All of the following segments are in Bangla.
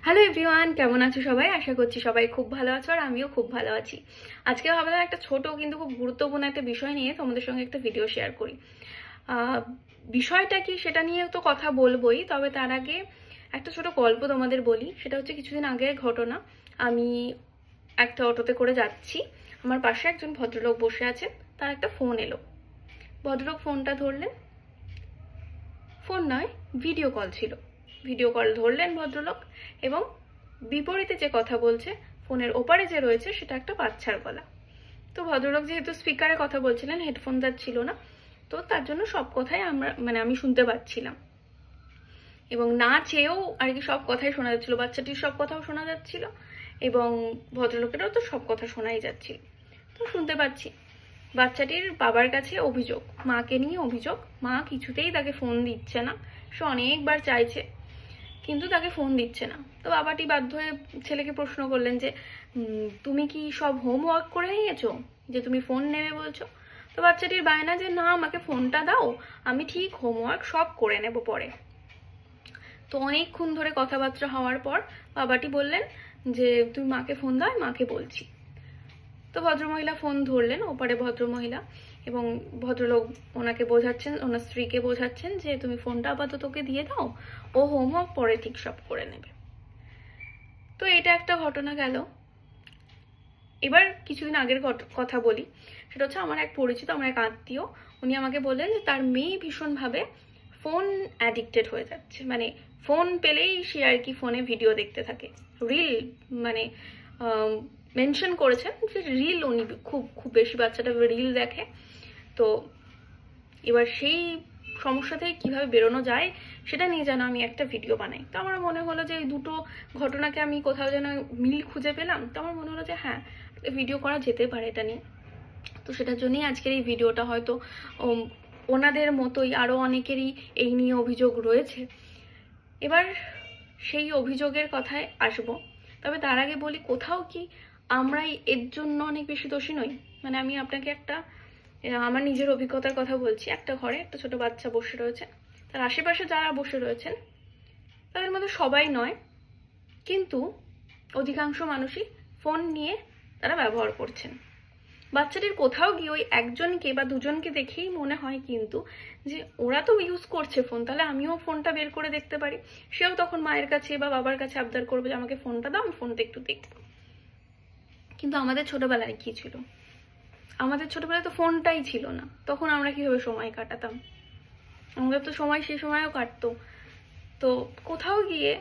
হ্যালো এভরিওয়ান, কেমন আছো সবাই? আশা করছি সবাই খুব ভালো আছো আর আমিও খুব ভালো আছি। আজকে ভাবলাম একটা ছোট কিন্তু খুব গুরুত্বপূর্ণ একটা বিষয় নিয়ে তোমাদের সঙ্গে একটা ভিডিও শেয়ার করি। বিষয়টা কি সেটা নিয়ে তো কথা বলবোই, তবে তার আগে একটা ছোট গল্প তোমাদের বলি। সেটা হচ্ছে কিছুদিন আগের ঘটনা। আমি একটা অটোতে করে যাচ্ছি, আমার পাশে একজন ভদ্রলোক বসে আছে, তার একটা ফোন এলো। ভদ্রলোক ফোনটা ধরলেন, ফোন নয় ভিডিও কল ছিল। ভিডিও কল ধরলেন ভদ্রলোক, এবং বিপরীতে যে কথা বলছে, ফোনের ওপারে যে রয়েছে সেটা একটা বাচ্চার গলা। তো ভদ্রলোক যেহেতু স্পিকারে কথা বলছিলেন, হেডফোন তার ছিল না, তো তার জন্য সব কথাই আমি শুনতে পাচ্ছিলাম, এবং না চেয়েও আর কি সব কথাই শোনা যাচ্ছিল। বাচ্চাটির সব কথাও শোনা যাচ্ছিল এবং ভদ্রলোকেরও তো সব কথা শোনাই যাচ্ছিল। তো শুনতে পাচ্ছি বাচ্চাটির বাবার কাছে অভিযোগ, মাকে নিয়ে অভিযোগ। মা কিছুতেই তাকে ফোন দিচ্ছে না, সে অনেকবার চাইছে কিন্তু তাকে ফোন দিচ্ছে না। তো বাবাটি বাধ্য হয়ে ছেলেকে প্রশ্ন করলেন যে তুমি কি সব হোমওয়ার্ক করে নিয়েছো যে তুমি ফোন নেবে বলছো? তো বাচ্চাটির বায়না যে না, আমাকে ফোনটা দাও, আমি ঠিক হোমওয়ার্ক সব করে নেব পরে। তো অনেকক্ষণ ধরে কথাবার্তা হওয়ার পর বাবাটি বললেন যে তুমি মাকে ফোন দাও, মাকে বলছি। তো ভদ্রমহিলা ফোন ধরলেন, ওপারে ভদ্রমহিলা, এবং ভদ্রলোক ওনাকে বোঝাচ্ছেন, ওনার স্ত্রীকে বোঝাচ্ছেন যে তুমি ফোনটা আপাতত ওকে দিয়ে দাও, ও হোমওয়ার্ক পরে ঠিক সব করে নেবে। তো এটা একটা ঘটনা গেল। এবার কিছুদিন আগের কথা বলি। সেটা হচ্ছে আমার এক পরিচিত, আমার এক আত্মীয়, উনি আমাকে বললেন যে তার মেয়ে ভীষণভাবে ফোন অ্যাডিক্টেড হয়ে যাচ্ছে। মানে ফোন পেলেই সে আর কি ফোনে ভিডিও দেখতে থাকে, রিল, মানে মেনশন করেছেন যে রিল উনি খুব খুব বেশি বাচ্চাটা রিল দেখে। তো এবার সেই সমস্যা থেকে কিভাবে বেরোনো যায় সেটা নিয়ে যেন আমি একটা ভিডিও বানাই। তো আমার মনে হলো যে এই দুটো ঘটনাকে আমি কোথাও যেন মিল খুঁজে পেলাম। তো আমার মনে হলো যে হ্যাঁ, ভিডিও করা যেতে পারে এটা নিয়ে। তো সেটার জন্যই আজকের এই ভিডিওটা। হয়তো ওনাদের মতোই আরও অনেকেরই এই নিয়ে অভিযোগ রয়েছে। এবার সেই অভিযোগের কথায় আসবো, তবে তার আগে বলি কোথাও কি আমরাই এর জন্য অনেক বেশি দোষী নই? মানে আমি আপনাকে একটা আমার নিজের অভিজ্ঞতার কথা বলছি। একটা ঘরে একটা ছোট বাচ্চা বসে রয়েছে, তার আশেপাশে যারা বসে রয়েছেন তাদের মধ্যে সবাই নয়, কিন্তু অধিকাংশ মানুষই ফোন নিয়ে তারা ব্যবহার করছেন। বাচ্চাটির কোথাও গিয়ে ওই একজনকে বা দুজনকে দেখেই মনে হয় কিন্তু যে ওরা তো ইউজ করছে ফোন, তাহলে আমিও ফোনটা বের করে দেখতে পারি। সেও তখন মায়ের কাছে বা বাবার কাছে আবদার করবে যে আমাকে ফোনটা দাও, আমি ফোনটা একটু দেখবো। কিন্তু আমাদের ছোটবেলায় কি ছিল? আমাদের ছোটবেলায় তো ফোনটাই ছিল না, তখন আমরা কিভাবে সময় কাটাতাম? আমাদের তো সময় সেই সময়ও কাটতো। তো কোথাও গিয়ে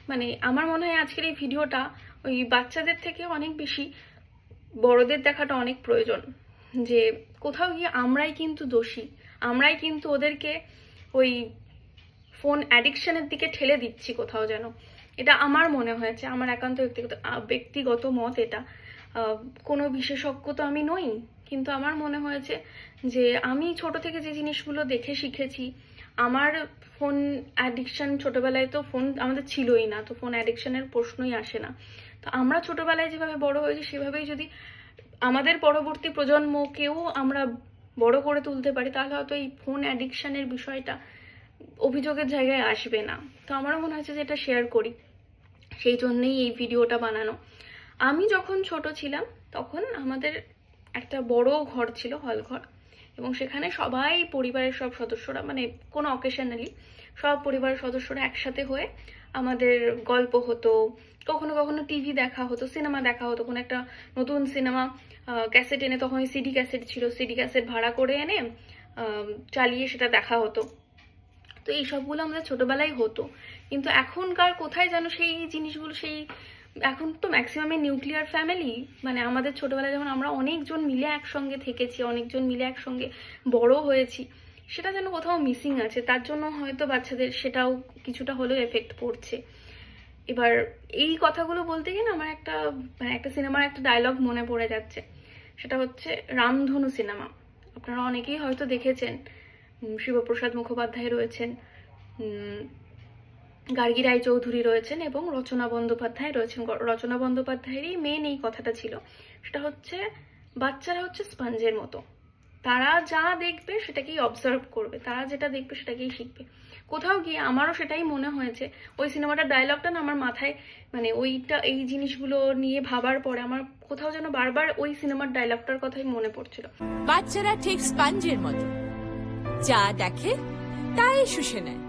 মানে আমার মনে হয় আজকের এই ভিডিওটা ওই বাচ্চাদের থেকে অনেক বেশি বড়দের দেখাটা অনেক প্রয়োজন। যে কোথাও গিয়ে আমরাই কিন্তু দোষী, আমরাই কিন্তু ওদেরকে ওই ফোন অ্যাডিকশনের দিকে ঠেলে দিচ্ছি কোথাও যেন। এটা আমার মনে হয়েছে, আমার একান্ত ব্যক্তিগত মত এটা। কোনো বিশেষজ্ঞ তো আমি নই, কিন্তু আমার মনে হয়েছে যে আমি ছোট থেকে যে জিনিসগুলো দেখে শিখেছি, আমার ফোন অ্যাডিকশন ছোটবেলায় তো ফোন আমাদের ছিলই না, তো ফোন অ্যাডিকশনের প্রশ্নই আসে না। তো আমরা ছোটবেলায় যেভাবে বড় হয়েছি সেভাবেই যদি আমাদের পরবর্তী প্রজন্মকেও আমরা বড় করে তুলতে পারি, তাহলে হয়তো এই ফোন অ্যাডিকশনের বিষয়টা অভিযোগের জায়গায় আসবে না। তো আমারও মনে হচ্ছে যে এটা শেয়ার করি, সেই জন্যই এই ভিডিওটা বানানো। আমি যখন ছোট ছিলাম তখন আমাদের একটা বড় ঘর ছিল, হল ঘর, এবং সেখানে সবাই পরিবারের সব সদস্যরা, মানে কোনো অকেশনালি সব পরিবারের সদস্যরা একসাথে হয়ে আমাদের গল্প হতো, কখনো কখনো টিভি দেখা হতো, সিনেমা দেখা হতো। কোনো একটা নতুন সিনেমা ক্যাসেট এনে, তখন সিডি ক্যাসেট ছিল, সিডি ক্যাসেট ভাড়া করে এনে চালিয়ে সেটা দেখা হতো। তো এই সবগুলো আমাদের ছোটবেলায় হতো, কিন্তু এখনকার কোথায় যেন সেই জিনিসগুলো, সেই এখন তো ম্যাক্সিমামে নিউক্লিয়ার ফ্যামিলি। মানে আমাদের ছোটবেলায় যেমন আমরা অনেকজন মিলে একসঙ্গে থেকেছি, অনেকজন মিলে একসঙ্গে বড় হয়েছি, সেটা যেন কোথাও মিসিং আছে। তার জন্য হয়তো বাচ্চাদের সেটাও কিছুটা হলেও এফেক্ট পড়ছে। এবার এই কথাগুলো বলতে গিয়ে না আমার একটা সিনেমার একটা ডায়লগ মনে পড়ে যাচ্ছে। সেটা হচ্ছে রামধনু সিনেমা, আপনারা অনেকেই হয়তো দেখেছেন। শিবপ্রসাদ মুখোপাধ্যায় রয়েছেন, গার্গী রায়চৌধুরী রয়েছেন, এবং রচনা বন্দ্যোপাধ্যায় রয়েছেন। রচনা বন্দ্যোপাধ্যায়েরই মেন এই কথাটা ছিল। সেটা হচ্ছে বাচ্চারা হচ্ছে স্পঞ্জের মতো, তারা যা দেখবে সেটাকেই অবজার্ভ করবে, তারা যেটা দেখবে সেটাকেই শিখবে। কোথাও গিয়ে আমারও সেটাই মনে হয়েছে। ওই সিনেমাটার ডায়লগটা না আমার মাথায়, মানে ওইটা, এই জিনিসগুলো নিয়ে ভাবার পরে আমার কোথাও যেন বারবার ওই সিনেমার ডায়লগটার কথাই মনে পড়ছিল। বাচ্চারা ঠিক স্পঞ্জের মতো, যা দেখে তাই শুষে নেয়।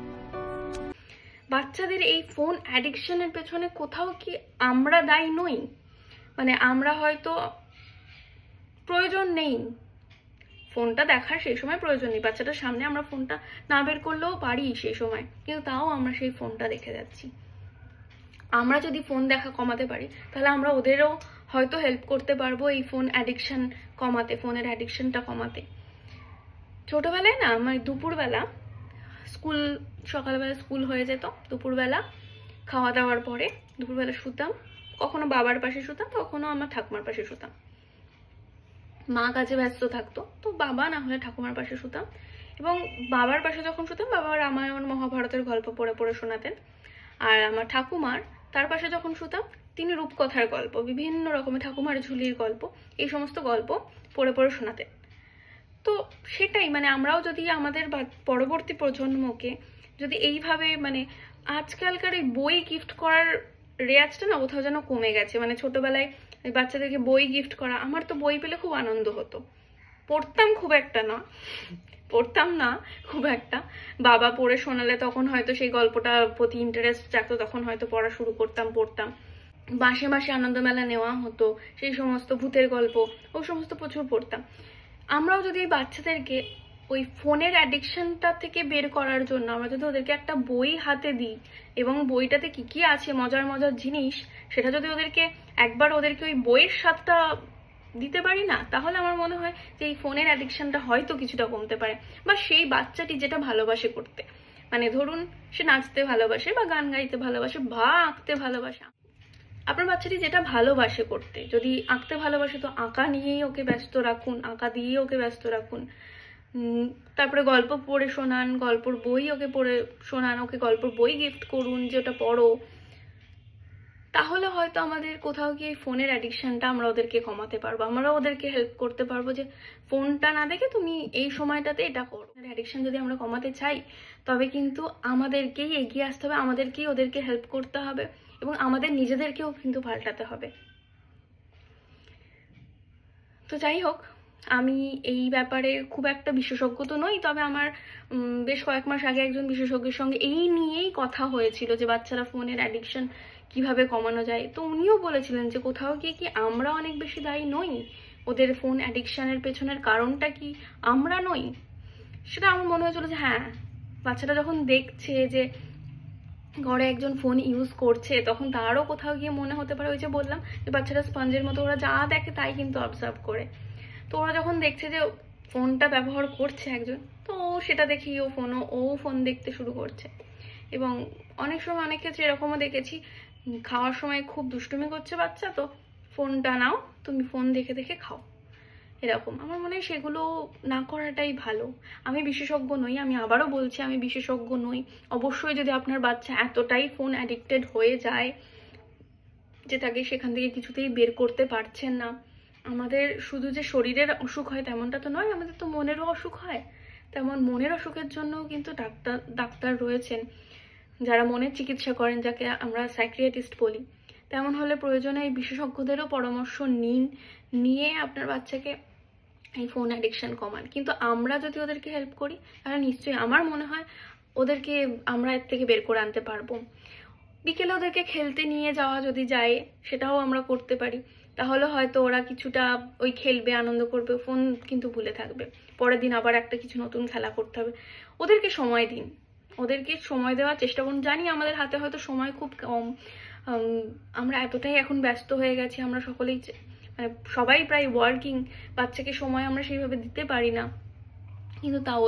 বাচ্চাদের এই ফোন অ্যাডিকশনের পেছনে কোথাও কি আমরা দায়ী নই? মানে আমরা হয়তো প্রয়োজন নেই ফোনটা দেখার, সেই সময় প্রয়োজন নেই, বাচ্চাটার সামনে আমরা ফোনটা না বের করলেও পারি সেই সময়, কিন্তু তাও আমরা সেই ফোনটা দেখে যাচ্ছি। আমরা যদি ফোন দেখা কমাতে পারি তাহলে আমরা ওদেরও হয়তো হেল্প করতে পারবো এই ফোন অ্যাডিকশন কমাতে, ফোনের অ্যাডিকশনটা কমাতে। ছোটবেলায় না আমার দুপুরবেলা সকালবেলা স্কুল হয়ে যেত, দুপুরবেলা খাওয়া দাওয়ার পরে দুপুরবেলা শুতাম, কখনো বাবার পাশে শুতাম, কখনো আমার ঠাকুমার পাশে শুতাম। মা কাজে ব্যস্ত থাকতো তো বাবা না হলে ঠাকুমার পাশে শুতাম, এবং বাবার পাশে যখন শুতাম বাবা রামায়ণ মহাভারতের গল্প পড়ে পড়ে শোনাতেন, আর আমার ঠাকুমার তার পাশে যখন শুতাম তিনি রূপকথার গল্প, বিভিন্ন রকমের ঠাকুমার ঝুলির গল্প, এই সমস্ত গল্প পড়ে পড়ে শোনাতেন। তো সেটাই, মানে আমরাও যদি আমাদের পরবর্তী প্রজন্মকে যদি এইভাবে, মানে আজকালকার এই বই গিফট করার রেওয়াজটা না কোথাও যেন কমে গেছে। মানে ছোটবেলায় বাচ্চাদেরকে বই গিফট করা, আমার তো বই পেলে খুব আনন্দ হতো, পড়তাম না খুব একটা, বাবা পড়ে শোনালে তখন হয়তো সেই গল্পটা প্রতি ইন্টারেস্ট জাগতো, তখন হয়তো পড়া শুরু করতাম, পড়তাম। মাসে মাসে আনন্দমেলা নেওয়া হতো, সেই সমস্ত ভূতের গল্প ওই সমস্ত প্রচুর পড়তাম। আমরাও যদি বাচ্চাদেরকে ওই ফোনের অ্যাডিকশনটা থেকে বের করার জন্য আমরা যদি ওদেরকে একটা বই হাতে দিই, এবং বইটাতে কি কি আছে মজার মজার জিনিস, সেটা যদি একবার ওদেরকে ওই বইয়ের স্বাদটা দিতে পারি না, তাহলে আমার মনে হয় যে এই ফোনের অ্যাডিকশনটা হয়তো কিছুটা কমতে পারে। বা সেই বাচ্চাটি যেটা ভালোবাসে করতে, মানে ধরুন সে নাচতে ভালোবাসে বা গান গাইতে ভালোবাসে বা আঁকতে ভালোবাসে, আপনার বাচ্চাটি যেটা ভালোবাসে করতে, যদি আঁকতে ভালোবাসে তো আঁকা নিয়েই ওকে ব্যস্ত রাখুন, আঁকা দিয়েই ওকে ব্যস্ত রাখুন। তারপরে গল্প পড়ে শোনান, গল্পর বই ওকে পড়ে শোনান, ওকে গল্পর বই গিফট করুন যে ওটা পড়ো। তাহলে হয়তো আমাদের কোথাও গিয়ে ফোনের অ্যাডিকশনটা আমরা ওদেরকে কমাতে পারবো, আমরা ওদেরকে হেল্প করতে পারবো যে ফোনটা না দেখে তুমি এই সময়টাতে এটা করো। অ্যাডিকশন যদি আমরা কমাতে চাই তবে কিন্তু আমাদেরকেই এগিয়ে আসতে হবে, আমাদেরকেই ওদেরকে হেল্প করতে হবে, এবং আমাদের নিজেদেরকেও কিন্তু পাল্টাতে হবে। তো যাই হোক, আমি এই ব্যাপারে খুব একটা বিশেষজ্ঞ তো নই, তবে আমার বেশ কয়েক মাস আগে একজন বিশেষজ্ঞের সঙ্গে এই নিয়েই কথা হয়েছিল যে বাচ্চারা ফোনের অ্যাডিকশন কিভাবে কমানো যায়। তো উনিও বলেছিলেন যে কোথাও গিয়ে কি আমরা অনেক বেশি দায়ী নই, ওদের ফোন অ্যাডিকশনের পেছনের কারণটা কি আমরা নই? সেটা আমার মনে হয়েছিল যে হ্যাঁ, বাচ্চাটা যখন দেখছে যে ঘরে একজন ফোন ইউজ করছে তখন তারও কোথাও গিয়ে মনে হতে পারে, ওই যে বললাম যে বাচ্চারা স্পঞ্জের মতো, ওরা যা দেখে তাই কিন্তু অবজার্ভ করে। তো ওরা যখন দেখছে যে ফোনটা ব্যবহার করছে একজন, তো সেটা দেখেই ও ফোন দেখতে শুরু করছে। এবং অনেক সময় অনেক ক্ষেত্রে এরকমও দেখেছি, খাওয়ার সময় খুব দুষ্টুমি করছে বাচ্চা, তো ফোনটা নাও, তুমি ফোন দেখে দেখে খাও, এরকম। আমার মনে হয় সেগুলো না করাটাই ভালো। আমি বিশেষজ্ঞ নই, আমি আবারও বলছি আমি বিশেষজ্ঞ নই। অবশ্যই যদি আপনার বাচ্চা এতটাই ফোন অ্যাডিক্টেড হয়ে যায় যে তাকে সেখান থেকে কিছুতেই বের করতে পারছেন না, আমাদের শুধু যে শরীরের অসুখ হয় তেমনটা তো নয়, আমাদের তো মনেরও অসুখ হয়। তেমন মনের অসুখের জন্য কিন্তু ডাক্তার রয়েছেন যারা মনের চিকিৎসা করেন, যাকে আমরা সাইকিয়াট্রিস্ট বলি। তেমন হলে প্রয়োজনে এই বিশেষজ্ঞদেরও পরামর্শ নিয়ে আপনার বাচ্চাকে এই ফোন অ্যাডিকশন কমান। কিন্তু আমরা যদি ওদেরকে হেল্প করি তাহলে নিশ্চয়ই আমার মনে হয় ওদেরকে আমরা এর থেকে বের করে আনতে পারবো। বিকেলে ওদেরকে খেলতে নিয়ে যাওয়া যদি যায়, সেটাও আমরা করতে পারি, তাহলে হয়তো ওরা কিছুটা ওই খেলবে, আনন্দ করবে, ফোন কিন্তু ভুলে থাকবে। পরের দিন আবার একটা কিছু নতুন খেলা করতে হবে। ওদেরকে সময় দিন, ওদেরকে সময় দেওয়ার চেষ্টা করুন। জানি আমাদের হাতে হয়তো সময় খুব কম, আমরা এতটাই এখন ব্যস্ত হয়ে গেছি, আমরা সকলেই মানে সবাই প্রায় ওয়ার্কিং, বাচ্চাকে সময় আমরা সেইভাবে দিতে পারি না। কিন্তু তাও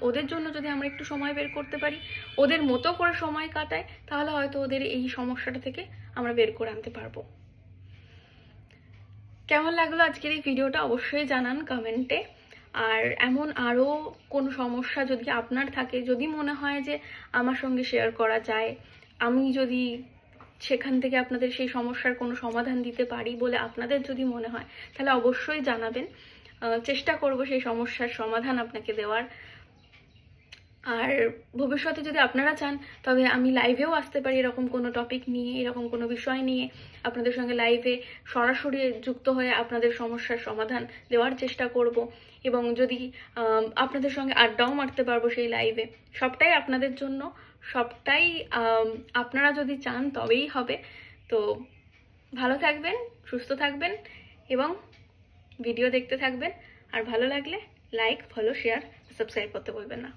ওদের জন্য যদি আমরা একটু সময় বের করতে পারি, ওদের মতো করে সময় কাটাই, তাহলে হয়তো ওদের এই সমস্যাটা থেকে আমরা বের করে আনতে পারবো। কেমন লাগলো আজকের এই ভিডিওটা অবশ্যই জানান কমেন্টে। আর এমন আরও কোনো সমস্যা যদি আপনার থাকে, যদি মনে হয় যে আমার সঙ্গে শেয়ার করা যায়, আমি যদি সেখান থেকে আপনাদের সেই সমস্যার কোনো সমাধান দিতে পারি বলে আপনাদের যদি মনে হয়, তাহলে অবশ্যই জানাবেন। চেষ্টা করব সেই সমস্যার সমাধান আপনাকে দেওয়ার। আর ভবিষ্যতে যদি আপনারা চান তবে আমি লাইভেও আসতে পারি, এরকম কোনো টপিক নিয়ে, এরকম কোনো বিষয় নিয়ে আপনাদের সঙ্গে লাইভে সরাসরি যুক্ত হয়ে আপনাদের সমস্যার সমাধান দেওয়ার চেষ্টা করব। এবং যদি আপনাদের সঙ্গে আড্ডাও মারতে পারবো সেই লাইভে। সবটাই আপনাদের জন্য, সবটাই আপনারা যদি চান তবেই হবে। তো ভালো থাকবেন, সুস্থ থাকবেন এবং ভিডিও দেখতে থাকবেন। আর ভালো লাগলে লাইক, ফলো, শেয়ার, সাবস্ক্রাইব করতে বলবেন না।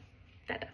টাটা।